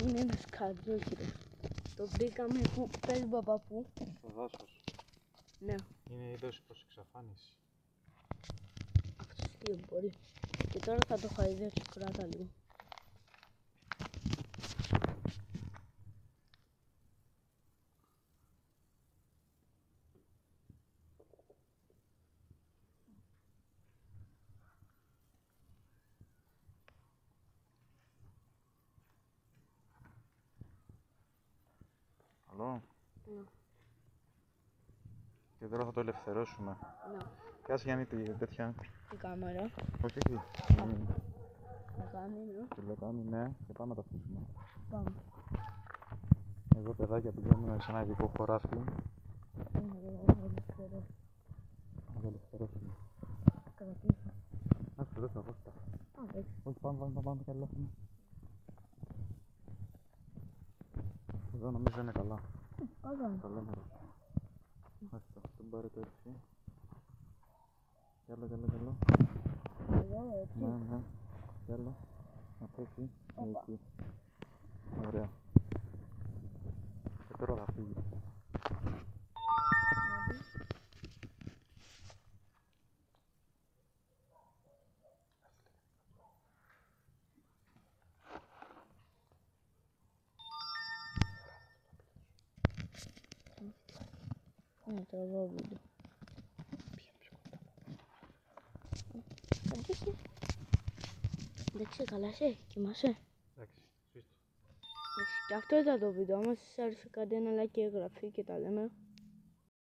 Είναι ένα σκατζόχυρο. Το βρήκαμε που πες μπαμπά που. Στο δάσος. Ναι. Είναι είδος προς εξαφάνιση. Αυτός τι μπορεί. Και τώρα θα το χαϊδέψω, κράτα λίγο. Καλό. Ναι. Και τώρα θα το ελευθερώσουμε. Ναι. Κάτσε Γιάννη τέτοια. Η κάμερα. Όχι, όχι. Λεκάνη, Το λεκάνη, ναι. Και πάμε να το αφήσουμε. πάμε. Εδώ παιδάκια πηγαίνουμε σε ένα ειδικό χωράφι. Να το ελευθερώσουμε. κρατήσω. Άσε εδώ θα βάστα. Όχι, πάμε και αλλάξουμε. Εδώ νομίζω είναι καλά. Καλό μέρος. Άστα, τον πάρε το έτσι. Κι άλλο. Εδώ έτσι. Ναι. Κι άλλο. Αυτό εκεί. Εκεί. Ωραία. Και τώρα θα φύγει. Ναι, τραβάω βίντεο. Αντίχει. Εντάξει, καλά είσαι, κοιμάσαι. Εντάξει, σβήστο. Και αυτό ήταν το βίντεο. Άμα σας άρεσε κάντε ένα like και εγγραφή και τα λέμε.